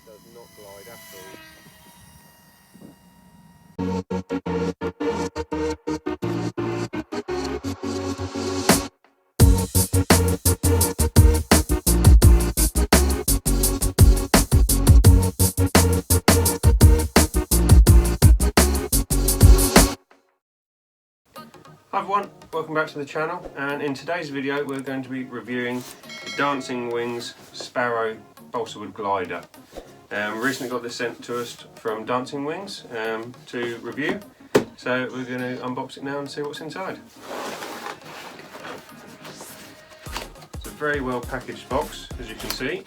does not glide at all. Hi everyone, welcome back to the channel, and in today's video we're going to be reviewing Dancing Wings Sparrow balsa wood glider. We recently got this sent to us from Dancing Wings to review, so we're going to unbox it now and see what's inside. It's a very well packaged box, as you can see.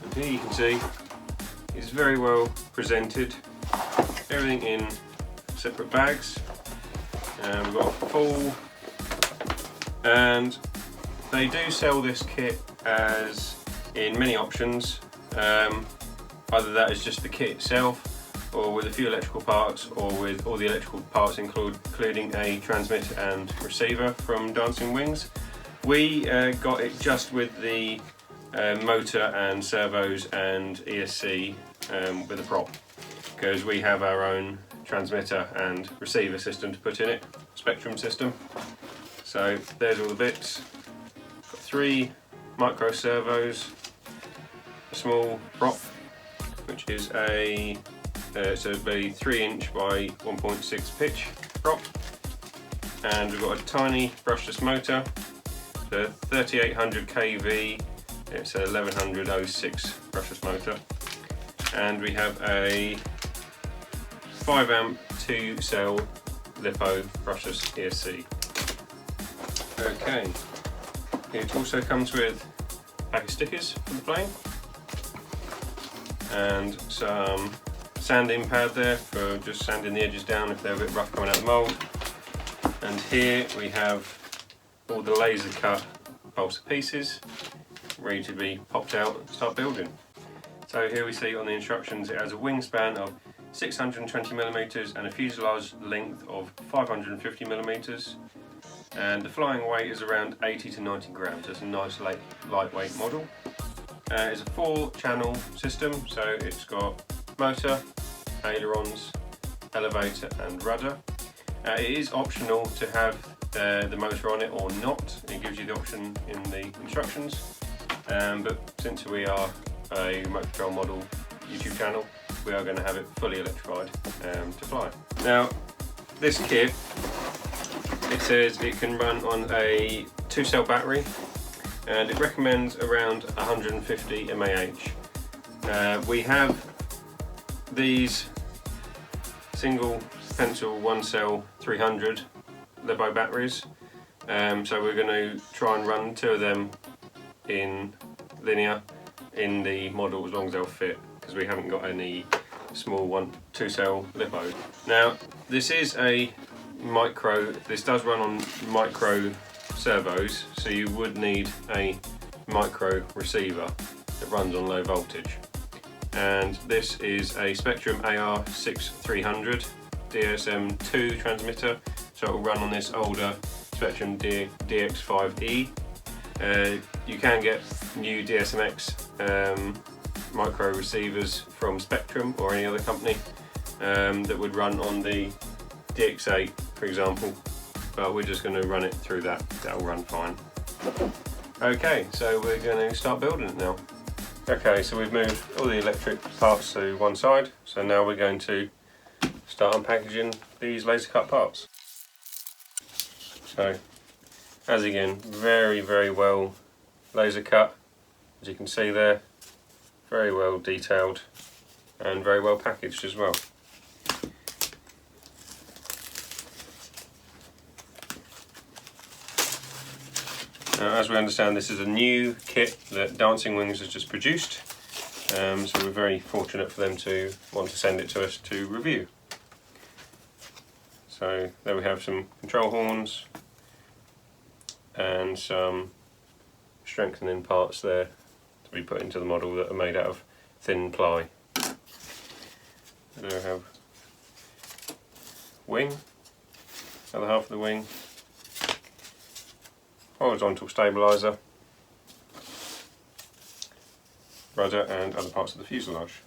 And here you can see it's very well presented, everything in separate bags. We've got a full, and they do sell this kit as in many options. Either that is just the kit itself, or with a few electrical parts, or with all the electrical parts including a transmitter and receiver from Dancing Wings. We got it just with the motor and servos and ESC with a prop, because we have our own transmitter and receiver system to put in it, Spectrum system. So there's all the bits. Got 3 micro servos, a small prop, which is a 3" by 1.6 pitch prop, and we've got a tiny brushless motor, so 3800 kV. It's a 1100/06 brushless motor, and we have a 5 amp 2 cell LiPo brushless ESC. Okay, it also comes with a pack of stickers for the plane and some sanding pad there for just sanding the edges down if they're a bit rough coming out of the mould. And here we have all the laser cut balsa pieces ready to be popped out and start building. So here we see on the instructions it has a wingspan of 620mm and a fuselage length of 550mm, and the flying weight is around 80 to 90 grams. It's a nice lightweight model. It's a 4-channel system, so it's got motor, ailerons, elevator and rudder. It is optional to have the motor on it or not. It gives you the option in the instructions. But since we are a remote control model YouTube channel, we are going to have it fully electrified to fly. Now, this kit, it says it can run on a 2-cell battery, and it recommends around 150 mAh. We have these single pencil 1-cell 300 LiPo batteries, so we're going to try and run 2 of them in linear in the model as long as they'll fit, because we haven't got any small 2-cell LiPo. Now, this is a micro, this does run on micro servos, so you would need a micro receiver that runs on low voltage. And this is a Spectrum AR6300 DSM2 transmitter, so it will run on this older Spectrum DX5E. You can get new DSMX micro receivers from Spectrum or any other company that would run on the DX8, for example, but we're just going to run it through that. That'll run fine. Okay, so we're going to start building it now. Okay, so we've moved all the electric parts to one side, so now we're going to start unpackaging these laser cut parts. So, as again, very well laser cut, as you can see there, very well detailed and very well packaged as well. Now, as we understand, this is a new kit that Dancing Wings has just produced, so we're very fortunate for them to want to send it to us to review. So there we have some control horns and some strengthening parts there to be put into the model that are made out of thin ply. There we have wing, other half of the wing, horizontal stabiliser, rudder and other parts of the fuselage.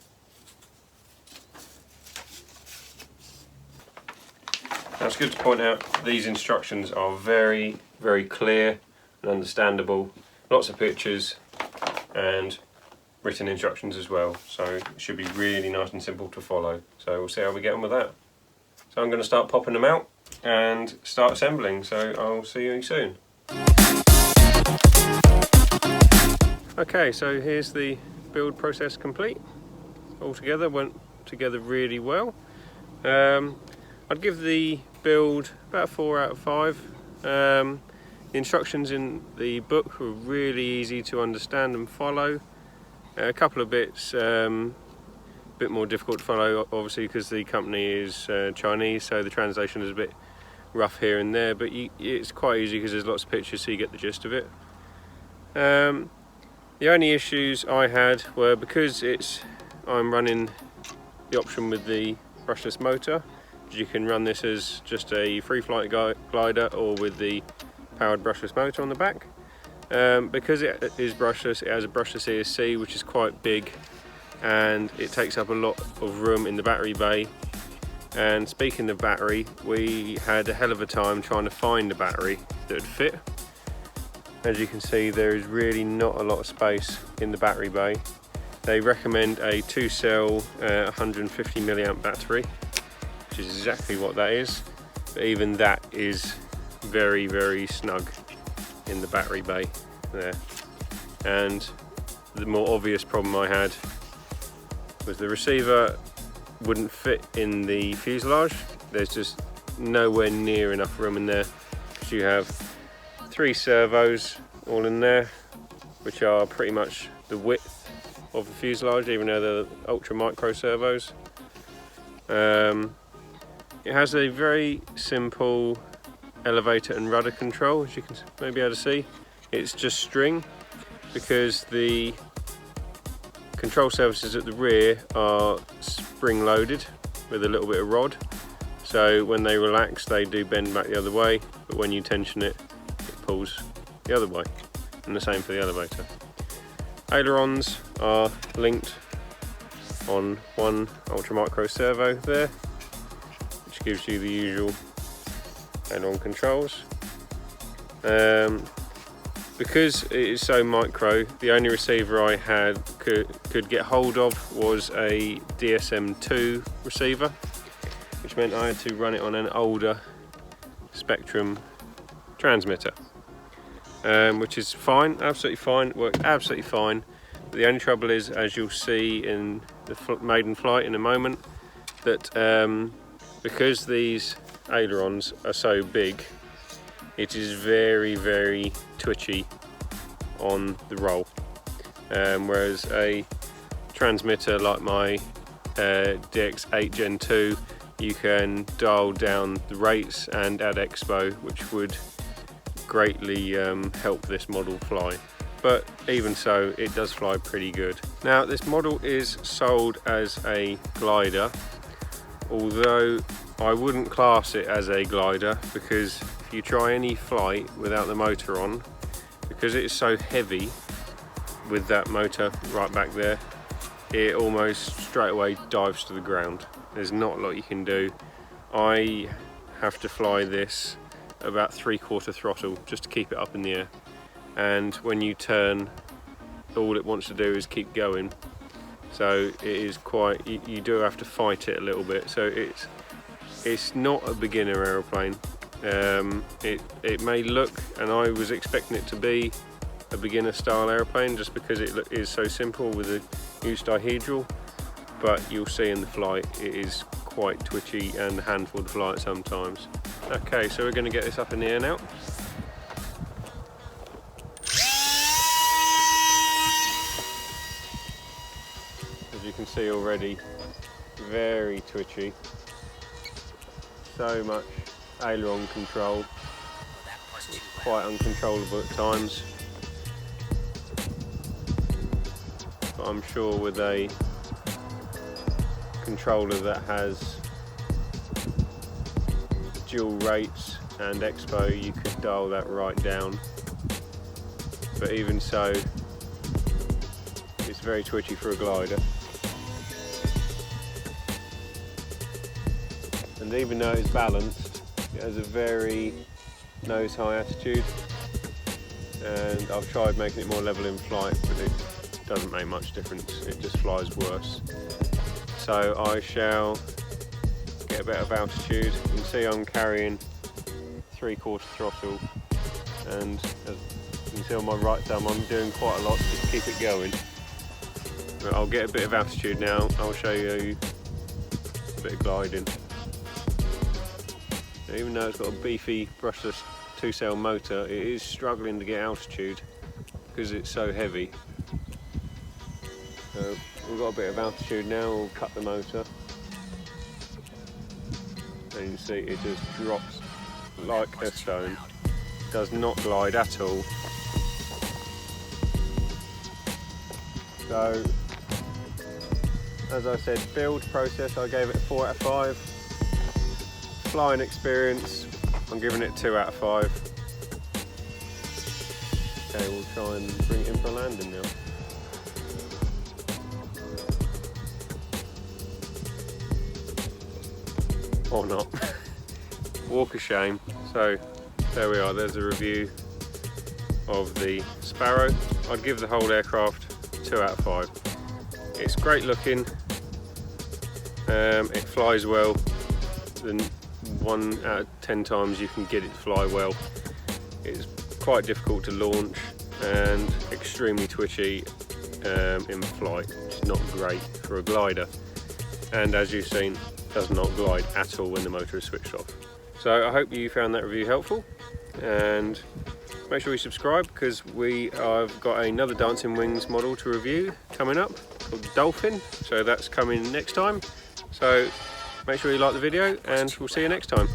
Now it's good to point out these instructions are very, very clear and understandable. Lots of pictures and written instructions as well, so it should be really nice and simple to follow. So we'll see how we get on with that. So I'm going to start popping them out and start assembling, so I'll see you soon. Okay, so here's the build process complete. All together, went together really well. I'd give the build about 4 out of 5. The instructions in the book were really easy to understand and follow. A couple of bits a bit more difficult to follow, obviously because the company is Chinese, so the translation is a bit rough here and there, but it's quite easy because there's lots of pictures, so you get the gist of it. The only issues I had were because I'm running the option with the brushless motor. You can run this as just a free flight glider or with the powered brushless motor on the back. Because it is brushless, it has a brushless ESC which is quite big and it takes up a lot of room in the battery bay. And speaking of battery, we had a hell of a time trying to find a battery that would fit. As you can see, there is really not a lot of space in the battery bay. They recommend a 2-cell 150 milliamp battery, which is exactly what that is, but even that is very, very snug in the battery bay there. And the more obvious problem I had was the receiver wouldn't fit in the fuselage. There's just nowhere near enough room in there, because you have 3 servos all in there, which are pretty much the width of the fuselage, even though they're ultra micro servos. It has a very simple elevator and rudder control, as you can maybe be able to see. It's just string, because the control surfaces at the rear are spring loaded with a little bit of rod, so when they relax they do bend back the other way, but when you tension it, it pulls the other way, and the same for the elevator. Ailerons are linked on one ultra micro servo there, which gives you the usual aileron controls. Because it is so micro, the only receiver I had could get hold of was a DSM-2 receiver, which meant I had to run it on an older Spectrum transmitter, which is fine, absolutely fine, worked absolutely fine. But the only trouble is, as you'll see in the maiden flight in a moment, that because these ailerons are so big, it is very, very twitchy on the roll. Whereas a transmitter like my DX8 Gen 2, you can dial down the rates and add expo, which would greatly help this model fly. But even so, it does fly pretty good. Now, this model is sold as a glider, although I wouldn't class it as a glider, because if you try any flight without the motor on, because it is so heavy with that motor right back there, it almost straight away dives to the ground. There's not a lot you can do. I have to fly this about 3/4 throttle just to keep it up in the air, and when you turn, all it wants to do is keep going. So it is quite, you do have to fight it a little bit. So it's not a beginner aeroplane. It may look, and I was expecting it to be, a beginner style aeroplane just because it is so simple with a used dihedral, but you'll see in the flight it is quite twitchy and a handful to fly at sometimes. Okay, so we're going to get this up in the air now. As you can see already, very twitchy. So much aileron control, quite uncontrollable at times. But I'm sure with a controller that has dual rates and expo, you could dial that right down but even so, it's very twitchy for a glider. And even though it's balanced, it has a very nose-high attitude, and I've tried making it more level in flight, but it doesn't make much difference, it just flies worse. So I shall get a bit of altitude. You can see I'm carrying 3/4 throttle, and as you can see on my right thumb I'm doing quite a lot just to keep it going. But I'll get a bit of altitude now, I'll show you a bit of gliding. Even though it's got a beefy brushless 2-cell motor, it is struggling to get altitude because it's so heavy. So we've got a bit of altitude now, we'll cut the motor. And you can see it just drops like a stone. It does not glide at all. So, as I said, build process, I gave it a 4 out of 5. Flying experience, I'm giving it 2 out of 5. Okay, we'll try and bring it in for a landing now. Or not. Walk of shame. So there we are, there's a review of the Sparrow. I'd give the whole aircraft 2 out of 5. It's great looking, it flies well. Then 1 out of 10 times you can get it to fly well. It's quite difficult to launch and extremely twitchy in flight. It's not great for a glider, and as you've seen, does not glide at all when the motor is switched off. So I hope you found that review helpful, and make sure you subscribe because I've got another Dancing Wings model to review coming up called Dolphin, so that's coming next time. So make sure you like the video and we'll see you next time.